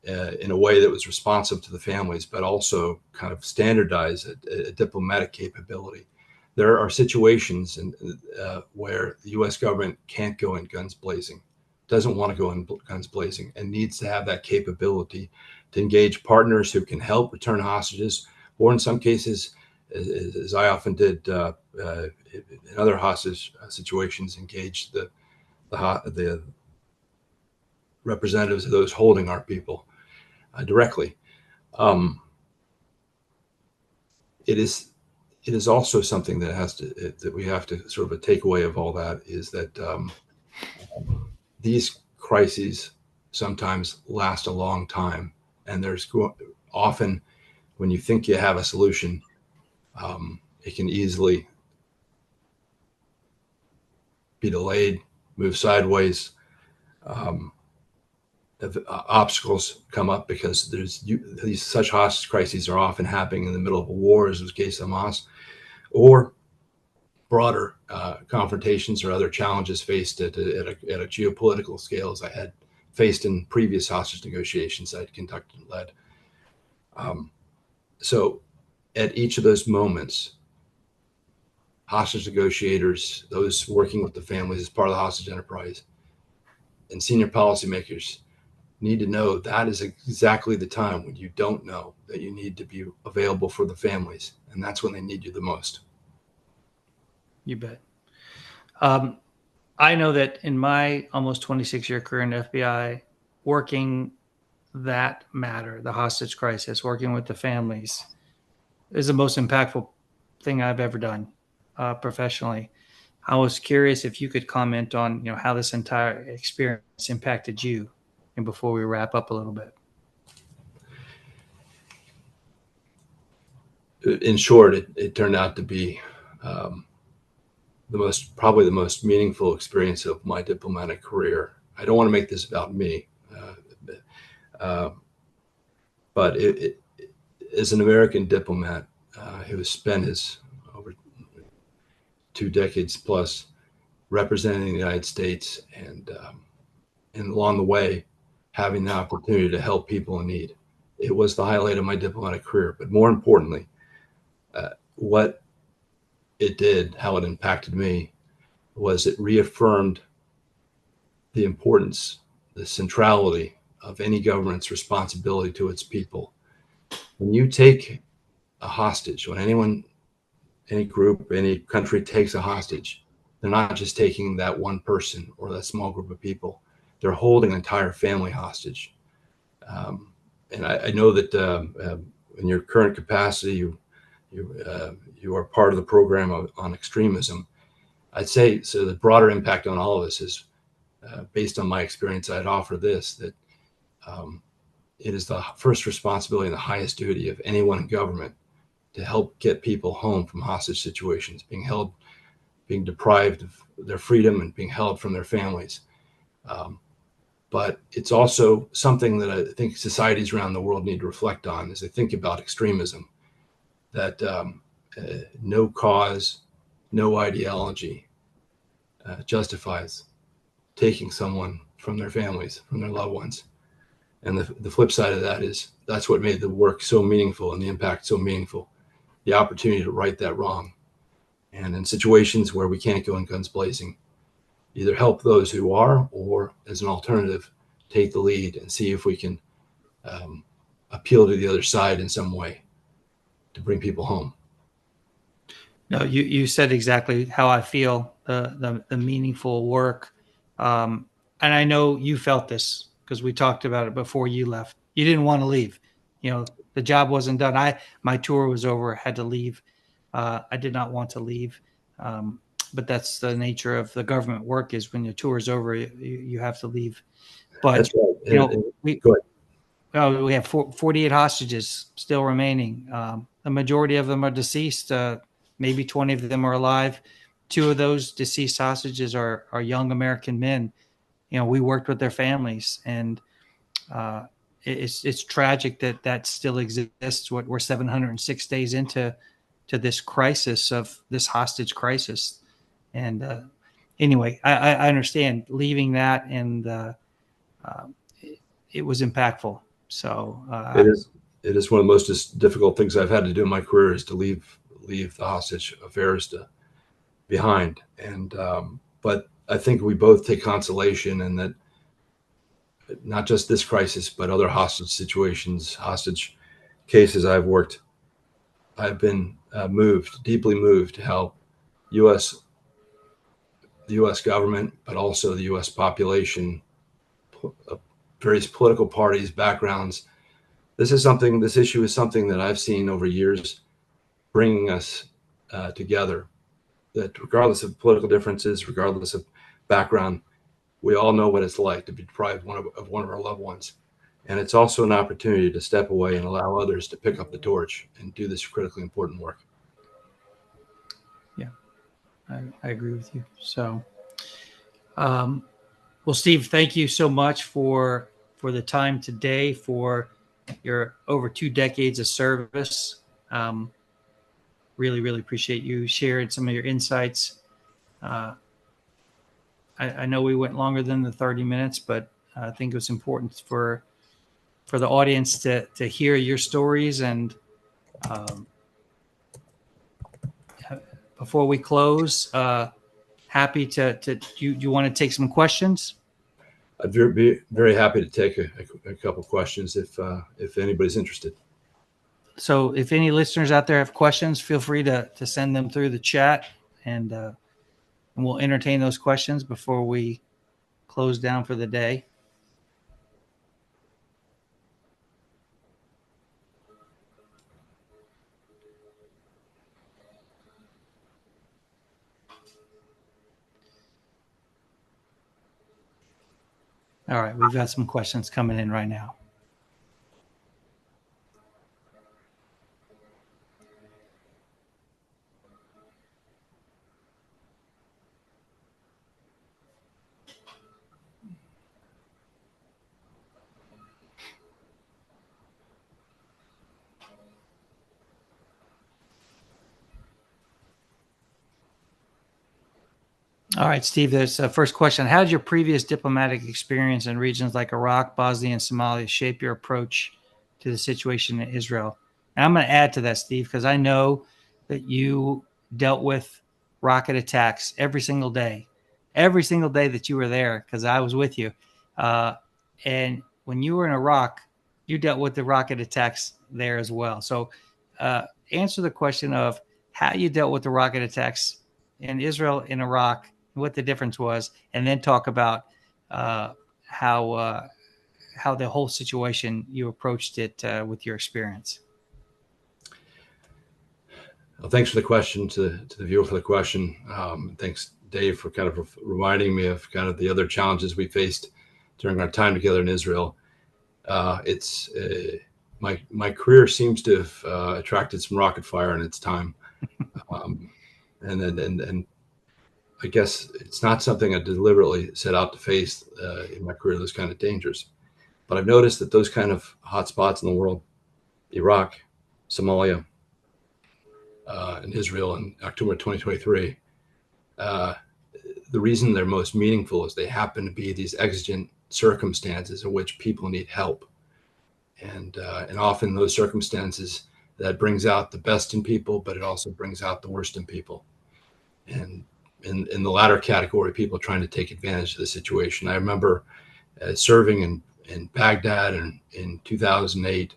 in a way that was responsive to the families, but also kind of standardize a diplomatic capability. There are situations where the U.S. government can't go in guns blazing doesn't want to go in guns blazing and needs to have that capability to engage partners who can help return hostages, or in some cases, as I often did in other hostage situations, engage the representatives of those holding our people directly. It is also something that we have to sort of a takeaway of all that is that these crises sometimes last a long time, and there's often when you think you have a solution, it can easily be delayed, move sideways. Obstacles come up because these such hostage crises are often happening in the middle of a war, as was the case of Hamas, or broader confrontations or other challenges faced at a geopolitical scale, as I had faced in previous hostage negotiations I'd conducted and led. So at each of those moments, hostage negotiators, those working with the families as part of the hostage enterprise, and senior policymakers need to know that is exactly the time when you don't know that you need to be available for the families. And that's when they need you the most. You bet. I know that in my almost 26-year career in the FBI, working that matter, the hostage crisis, working with the families, is the most impactful thing I've ever done professionally. I was curious if you could comment on, how this entire experience impacted you, and before we wrap up a little bit. In short, it turned out to be probably the most meaningful experience of my diplomatic career. I don't want to make this about me, but as an American diplomat who has spent his over 2 decades plus representing the United States, and along the way having the opportunity to help people in need, it was the highlight of my diplomatic career. But more importantly, what it did, how it impacted me, was it reaffirmed the importance, the centrality of any government's responsibility to its people. When you take a hostage, when anyone, any group, any country takes a hostage, they're not just taking that one person or that small group of people. They're holding an entire family hostage. And I know that in your current capacity, you are part of the program on extremism. I'd say, so the broader impact on all of us is, based on my experience, I'd offer this, that it is the first responsibility and the highest duty of anyone in government to help get people home from hostage situations, being deprived of their freedom and being held from their families. But it's also something that I think societies around the world need to reflect on as they think about extremism, that no cause, no ideology justifies taking someone from their families, from their loved ones. And the flip side of that is that's what made the work so meaningful and the impact so meaningful, the opportunity to right that wrong. And in situations where we can't go in guns blazing, either help those who are, or as an alternative, take the lead and see if we can appeal to the other side in some way to bring people home. No, you said exactly how I feel, the meaningful work. And I know you felt this because we talked about it before you left. You didn't want to leave. The job wasn't done. My tour was over, I had to leave. I did not want to leave. But that's the nature of the government work, is when your tour is over, you have to leave. But that's right. We have 48 hostages still remaining. The majority of them are deceased. Maybe 20 of them are alive. 2 of those deceased hostages are young American men. We worked with their families, and it's tragic that still exists. We're 706 days into this crisis, of this hostage crisis. And anyway, I understand leaving that, and it was impactful. So it is one of the most difficult things I've had to do in my career, is to leave the hostage affairs behind. And but I think we both take consolation in that not just this crisis, but other hostage situations, hostage cases I've worked, I've been moved, deeply moved, how U.S. the U.S. government, but also the U.S. population, various political parties, backgrounds. This issue is something that I've seen over years bringing us together. That regardless of political differences, regardless of background, we all know what it's like to be deprived of one of our loved ones. And it's also an opportunity to step away and allow others to pick up the torch and do this critically important work. Yeah, I agree with you. So, well, Steve, thank you so much for the time today, for your over 2 decades of service. Really, really appreciate you sharing some of your insights. I know we went longer than the 30 minutes, but I think it was important for the audience to hear your stories. And before we close, happy to you want to take some questions? I'd be very happy to take a couple questions if anybody's interested. So if any listeners out there have questions, feel free to send them through the chat, and we'll entertain those questions before we close down for the day. All right, we've got some questions coming in right now. All right, Steve, there's a first question. How did your previous diplomatic experience in regions like Iraq, Bosnia, and Somalia shape your approach to the situation in Israel? And I'm going to add to that, Steve, because I know that you dealt with rocket attacks every single day that you were there, because I was with you. And when you were in Iraq, you dealt with the rocket attacks there as well. So answer the question of how you dealt with the rocket attacks in Israel, in Iraq, what the difference was, and then talk about how the whole situation, you approached it with your experience. Well, thanks for the question, to the viewer for the question. Thanks, Dave, for kind of reminding me of kind of the other challenges we faced during our time together in Israel. It's my career seems to have attracted some rocket fire in its time, and I guess it's not something I deliberately set out to face in my career, those kind of dangers. But I've noticed that those kind of hot spots in the world, Iraq, Somalia, and Israel in October 2023, the reason they're most meaningful is they happen to be these exigent circumstances in which people need help. And often those circumstances, that brings out the best in people, but it also brings out the worst in people. And in the latter category, people trying to take advantage of the situation. I remember serving in Baghdad in 2008,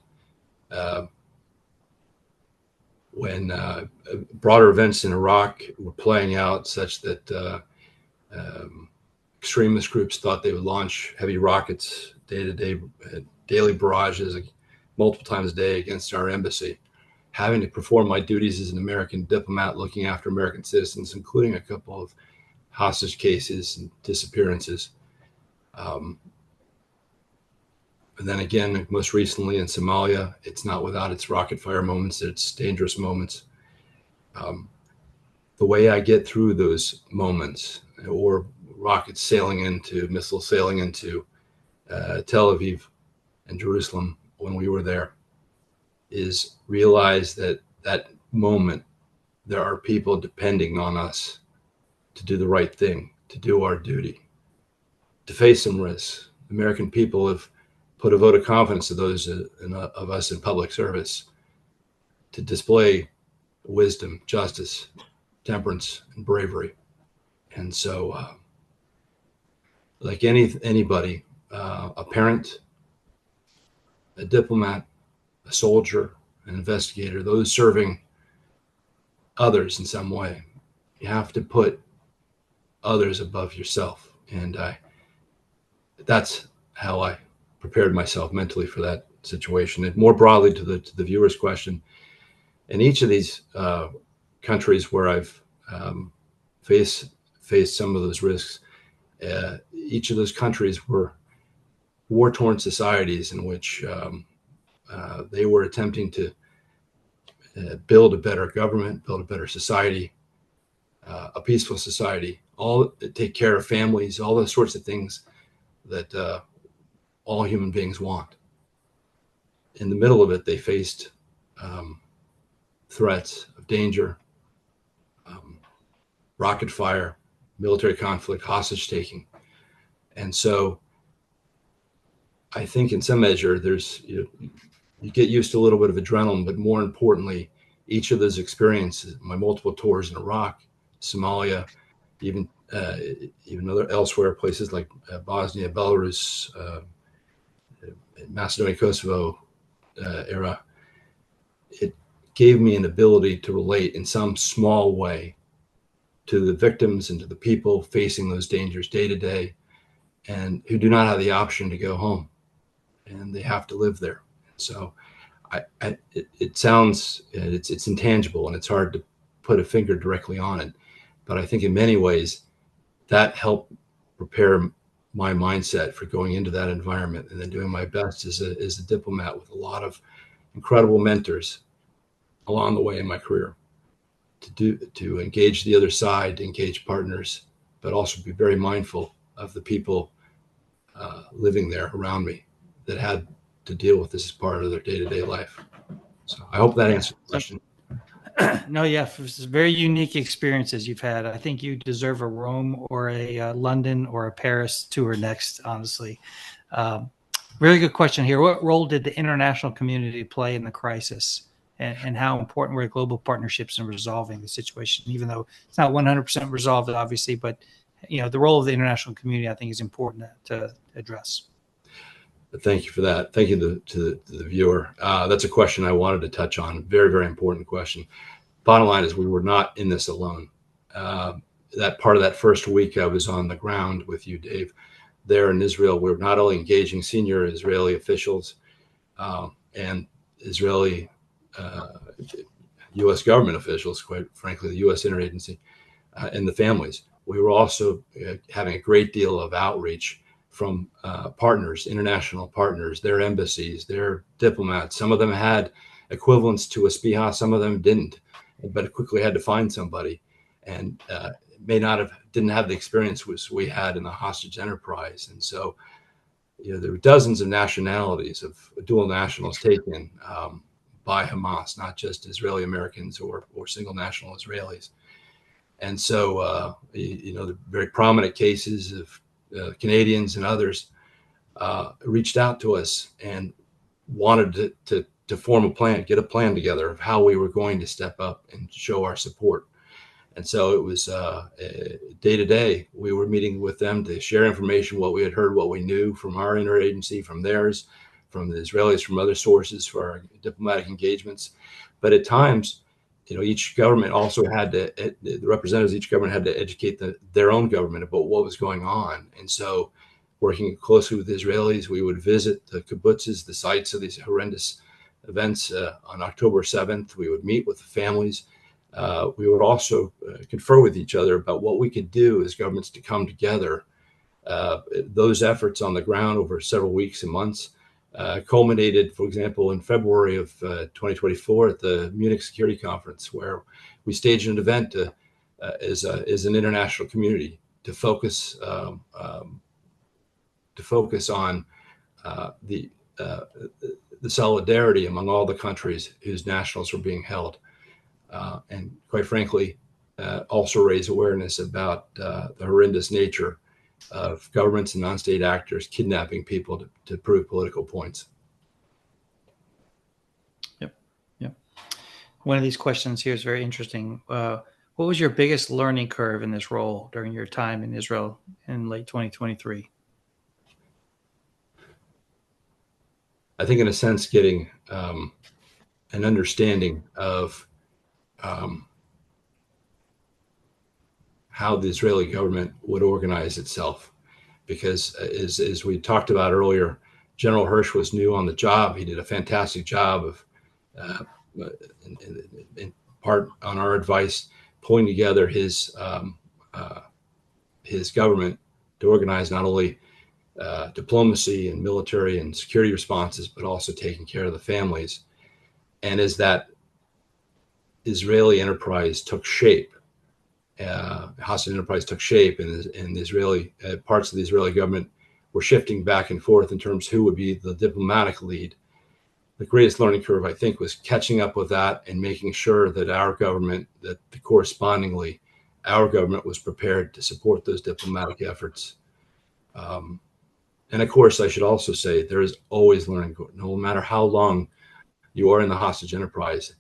when broader events in Iraq were playing out such that extremist groups thought they would launch heavy rockets daily barrages multiple times a day against our embassy. Having to perform my duties as an American diplomat, looking after American citizens, including a couple of hostage cases and disappearances. And then again, most recently in Somalia, it's not without its rocket fire moments, its dangerous moments. The way I get through those moments, or rockets sailing into, missiles sailing into Tel Aviv and Jerusalem when we were there, is realize that moment, there are people depending on us to do the right thing, to do our duty, to face some risks. American people have put a vote of confidence to those of us in public service to display wisdom, justice, temperance, and bravery. And so, like anybody, a parent, a diplomat, a soldier, an investigator, those serving others in some way. You have to put others above yourself. And that's how I prepared myself mentally for that situation. And more broadly to the viewer's question, in each of these countries where I've faced some of those risks, each of those countries were war-torn societies in which they were attempting to build a better government, build a better society, a peaceful society, all take care of families, all those sorts of things that all human beings want. In the middle of it, they faced threats of danger, rocket fire, military conflict, hostage taking. And so I think in some measure, there's, you get used to a little bit of adrenaline, but more importantly, each of those experiences, my multiple tours in Iraq, Somalia, even elsewhere, places like Bosnia, Belarus, Macedonia, Kosovo era, it gave me an ability to relate in some small way to the victims and to the people facing those dangers day to day, and who do not have the option to go home, and they have to live there. So it sounds, it's intangible and it's hard to put a finger directly on it, but I think in many ways that helped prepare my mindset for going into that environment, and then doing my best as a diplomat with a lot of incredible mentors along the way in my career to engage the other side, to engage partners, but also be very mindful of the people living there around me that had to deal with this as part of their day-to-day life. So I hope that answers the question. No, yeah, it's very unique experiences you've had. I think you deserve a Rome or a London or a Paris tour next, honestly. Really good question here. What role did the international community play in the crisis? And how important were global partnerships in resolving the situation, even though it's not 100% resolved, obviously, but the role of the international community, I think, is important to address. Thank you for that. Thank you to the viewer. That's a question I wanted to touch on. Very, very important question. Bottom line is we were not in this alone. That part of that first week I was on the ground with you, Dave, there in Israel, we were not only engaging senior Israeli officials and Israeli U.S. government officials, quite frankly, the U.S. interagency, and the families. We were also having a great deal of outreach from partners, international partners, their embassies, their diplomats. Some of them had equivalents to a SPIHA, some of them didn't, but quickly had to find somebody, and didn't have the experience we had in the hostage enterprise. And so, there were dozens of nationalities of dual nationals taken by Hamas, not just Israeli Americans or single national Israelis. And so, the very prominent cases of Canadians and others reached out to us and wanted to form a plan, get a plan together of how we were going to step up and show our support. And so it was day to day. We were meeting with them to share information, what we had heard, what we knew from our interagency, from theirs, from the Israelis, from other sources for our diplomatic engagements. But at times, each government also had to, the representatives of each government had to educate their own government about what was going on. And so working closely with the Israelis, we would visit the kibbutzes, the sites of these horrendous events on October 7th. We would meet with the families. We would also confer with each other about what we could do as governments to come together. Those efforts on the ground over several weeks and months culminated, for example, in February of 2024 at the Munich Security Conference, where we staged an event as an international community to focus on the solidarity among all the countries whose nationals were being held. And quite frankly, also raise awareness about the horrendous nature of governments and non-state actors kidnapping people to prove political points. Yep. One of these questions here is very interesting. What was your biggest learning curve in this role during your time in Israel in late 2023? I think in a sense, getting an understanding of how the Israeli government would organize itself. Because as we talked about earlier, General Hirsch was new on the job. He did a fantastic job of, in part on our advice, pulling together his government to organize not only diplomacy and military and security responses, but also taking care of the families. And as that Israeli enterprise took shape, hostage enterprise took shape, and the Israeli parts of the Israeli government were shifting back and forth in terms of who would be the diplomatic lead. The greatest learning curve, I think, was catching up with that and making sure that our government, correspondingly, our government was prepared to support those diplomatic efforts. And of course, I should also say there is always learning. No matter how long you are in the hostage enterprise,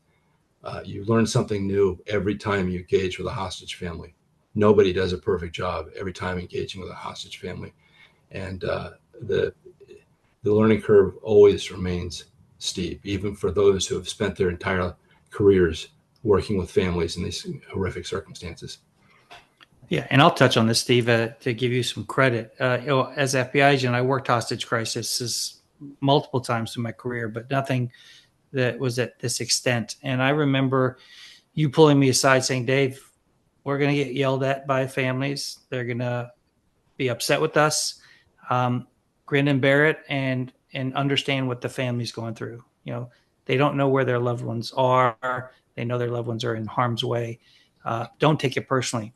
you learn something new every time you engage with a hostage family. Nobody does a perfect job every time engaging with a hostage family. And the learning curve always remains steep, even for those who have spent their entire careers working with families in these horrific circumstances. Yeah, and I'll touch on this, Steve, to give you some credit. As FBI agent, I worked hostage crises multiple times in my career, but nothing that was at this extent. And I remember you pulling me aside saying, Dave, we're going to get yelled at by families. They're going to be upset with us. Grin and bear it and understand what the family's going through. You know, they don't know where their loved ones are. They know their loved ones are in harm's way. Don't take it personally.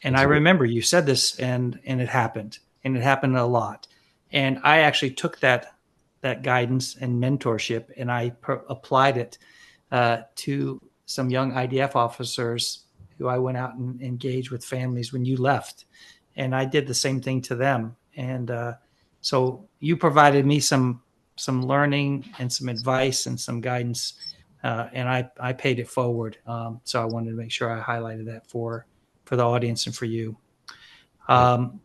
And I remember you said this, and it happened a lot. And I actually took that guidance and mentorship, and I applied it to some young IDF officers who I went out and engaged with families when you left. And I did the same thing to them. And so you provided me some learning and some advice and some guidance, and I paid it forward. So I wanted to make sure I highlighted that for the audience and for you. One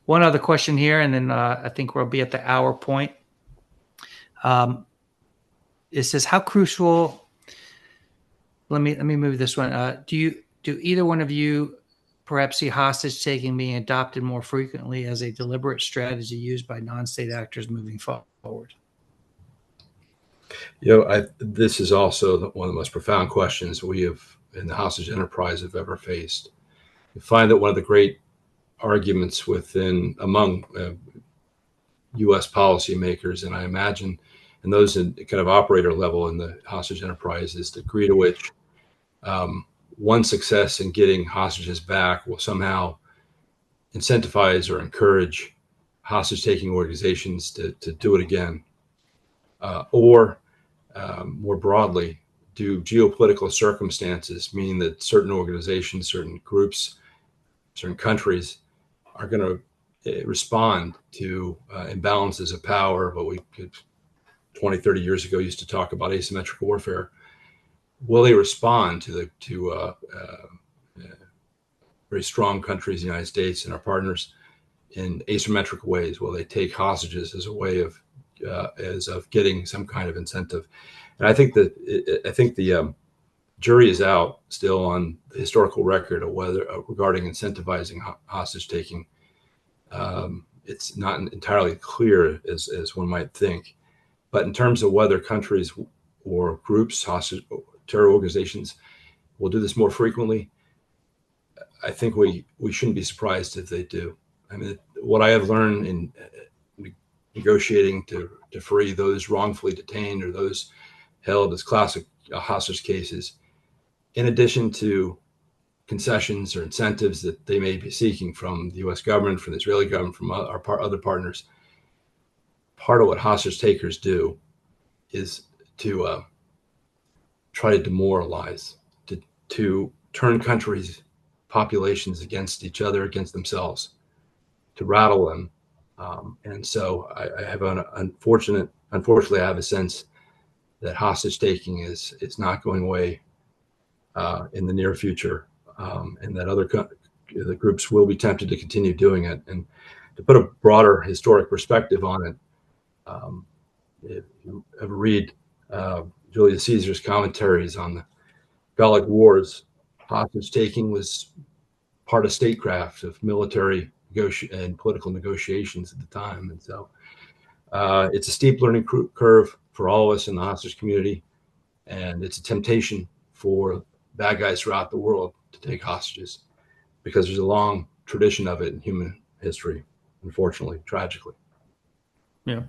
other question here, and then I think we'll be at the hour point. It says, how crucial, let me move this one. Do either one of you perhaps see hostage taking being adopted more frequently as a deliberate strategy used by non-state actors moving forward? You know, this is also one of the most profound questions we have in the hostage enterprise have ever faced. You find that one of the great arguments among U.S. policymakers, and I imagine, and those in kind of operator level in the hostage enterprise, is the degree to which one success in getting hostages back will somehow incentivize or encourage hostage-taking organizations to do it again, or more broadly, do geopolitical circumstances mean that certain organizations, certain groups, certain countries are going to respond to imbalances of power, what we could 20, 30 years ago used to talk about asymmetric warfare? Will they respond to very strong countries, the United States and our partners, in asymmetric ways? Will they take hostages as a way of getting some kind of incentive? And I think the jury is out still on the historical record of whether regarding incentivizing hostage taking. It's not entirely clear as one might think. But in terms of whether countries or groups, hostage terror organizations, will do this more frequently, I think we shouldn't be surprised if they do. I mean, what I have learned in negotiating to free those wrongfully detained or those held as classic hostage cases, in addition to concessions or incentives that they may be seeking from the U.S. government, from the Israeli government, from our other partners, part of what hostage takers do is to try to demoralize, to turn countries, populations against each other, against themselves, to rattle them. And so I have unfortunately, I have a sense that hostage taking is not going away in the near future, and that the groups will be tempted to continue doing it. And to put a broader historic perspective on it, if you ever read Julius Caesar's commentaries on the Gallic Wars, hostage taking was part of statecraft, of military and political negotiations at the time. And so it's a steep learning curve for all of us in the hostage community. And it's a temptation for bad guys throughout the world to take hostages because there's a long tradition of it in human history, unfortunately, tragically. Yeah.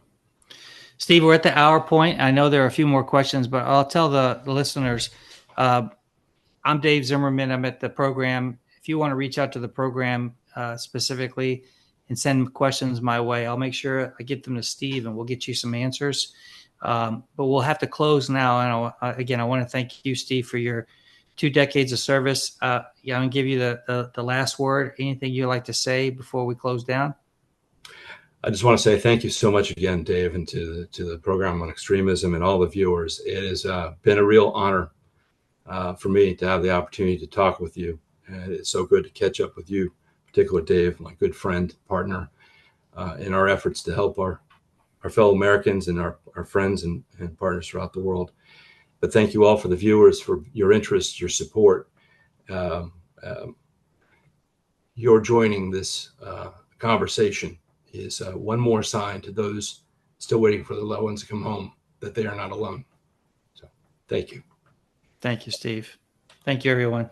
Steve, we're at the hour point. I know there are a few more questions, but I'll tell the listeners, I'm Dave Zimmerman. I'm at the program. If you want to reach out to the program specifically and send questions my way, I'll make sure I get them to Steve and we'll get you some answers. But we'll have to close now. And again, I want to thank you, Steve, for your 2 decades of service. I'm going to give you the last word. Anything you'd like to say before we close down? I just want to say thank you so much again, Dave, and to the program on extremism and all the viewers. It has been a real honor for me to have the opportunity to talk with you. And it's so good to catch up with you, particularly Dave, my good friend, partner, in our efforts to help our fellow Americans and our friends and partners throughout the world. But thank you all for the viewers, for your interest, your support. Your joining this conversation is one more sign to those still waiting for their loved ones to come home that they are not alone. So thank you. Thank you, Steve. Thank you, everyone.